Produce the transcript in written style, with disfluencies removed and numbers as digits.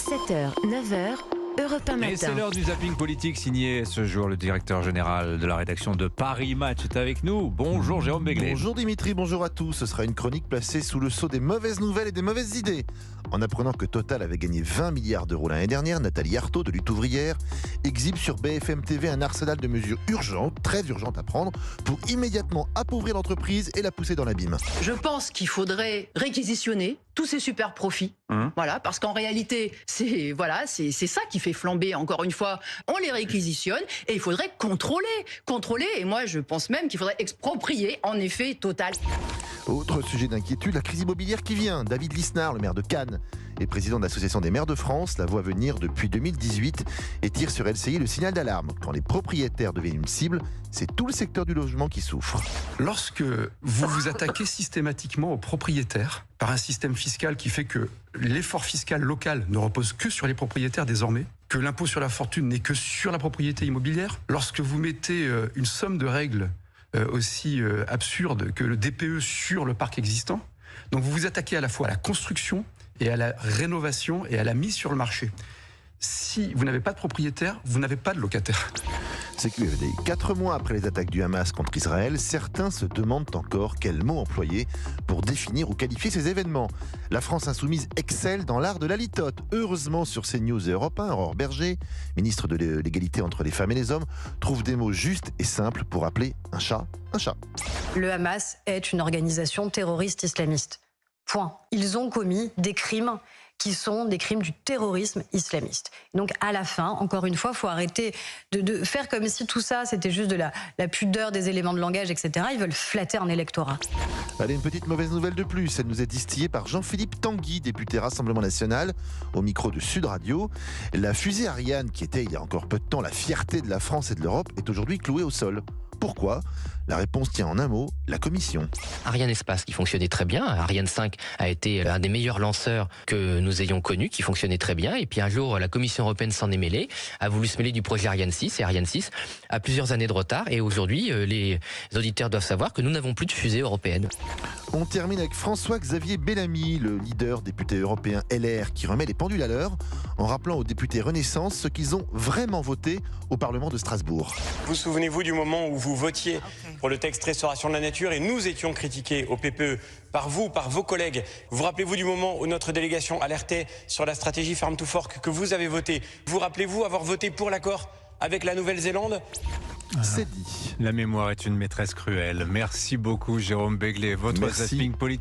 7h, 9h, Europe 1 matin. Et c'est l'heure du zapping politique signé ce jour le directeur général de la rédaction de Paris Match est avec nous. Bonjour Jérôme Béglé. Bonjour Dimitri, bonjour à tous. Ce sera une chronique placée sous le sceau des mauvaises nouvelles et des mauvaises idées. En apprenant que Total avait gagné 20 milliards d'euros l'année dernière, Nathalie Arthaud de Lutte Ouvrière exhibe sur BFM TV un arsenal de mesures urgentes, très urgentes à prendre, pour immédiatement appauvrir l'entreprise et la pousser dans l'abîme. Je pense qu'il faudrait réquisitionner tous ces super profits. Voilà, parce qu'en réalité, c'est ça qui fait flamber. Encore une fois, on les réquisitionne et il faudrait contrôler. Et moi, je pense même qu'il faudrait exproprier, en effet, Total. Autre sujet d'inquiétude, la crise immobilière qui vient. David Lisnard, le maire de Cannes et président de l'Association des maires de France, la voit venir depuis 2018 et tire sur LCI le signal d'alarme. Quand les propriétaires deviennent une cible, c'est tout le secteur du logement qui souffre. Lorsque vous vous attaquez systématiquement aux propriétaires par un système fiscal qui fait que l'effort fiscal local ne repose que sur les propriétaires désormais, que l'impôt sur la fortune n'est que sur la propriété immobilière, lorsque vous mettez une somme de règles aussi absurde que le DPE sur le parc existant, donc vous vous attaquez à la fois à la construction et à la rénovation et à la mise sur le marché. Si vous n'avez pas de propriétaire, vous n'avez pas de locataire. CQFD. 4 mois après les attaques du Hamas contre Israël, certains se demandent encore quel mot employer pour définir ou qualifier ces événements. La France insoumise excelle dans l'art de la litote. Heureusement, sur CNews et Europe 1, Aurore Berger, ministre de l'égalité entre les femmes et les hommes, trouve des mots justes et simples pour appeler un chat un chat. Le Hamas est une organisation terroriste islamiste. Point. Ils ont commis des crimes qui sont des crimes du terrorisme islamiste. Donc à la fin, encore une fois, il faut arrêter de faire comme si tout ça, c'était juste de la pudeur des éléments de langage, etc. Ils veulent flatter un électorat. Allez, une petite mauvaise nouvelle de plus. Elle nous est distillée par Jean-Philippe Tanguy, député Rassemblement National, au micro de Sud Radio. La fusée Ariane, qui était il y a encore peu de temps la fierté de la France et de l'Europe, est aujourd'hui clouée au sol. Pourquoi ? La réponse tient en un mot, la Commission. Ariane Espace qui fonctionnait très bien. Ariane 5 a été l'un des meilleurs lanceurs que nous ayons connus, qui fonctionnait très bien. Et puis un jour, la Commission européenne s'en est mêlée, a voulu se mêler du projet Ariane 6. Et Ariane 6 a plusieurs années de retard. Et aujourd'hui, les auditeurs doivent savoir que nous n'avons plus de fusée européenne. On termine avec François-Xavier Bellamy, le leader député européen LR, qui remet les pendules à l'heure en rappelant aux députés Renaissance ce qu'ils ont vraiment voté au Parlement de Strasbourg. Vous souvenez-vous du moment où vous votiez pour le texte Restauration de la nature et nous étions critiqués au PPE par vous, par vos collègues. Vous rappelez-vous du moment où notre délégation alertait sur la stratégie Farm to Fork que vous avez voté? Vous rappelez-vous avoir voté pour l'accord avec la Nouvelle-Zélande? C'est dit. La mémoire est une maîtresse cruelle. Merci beaucoup Jérôme Béglé. Votre zapping politique.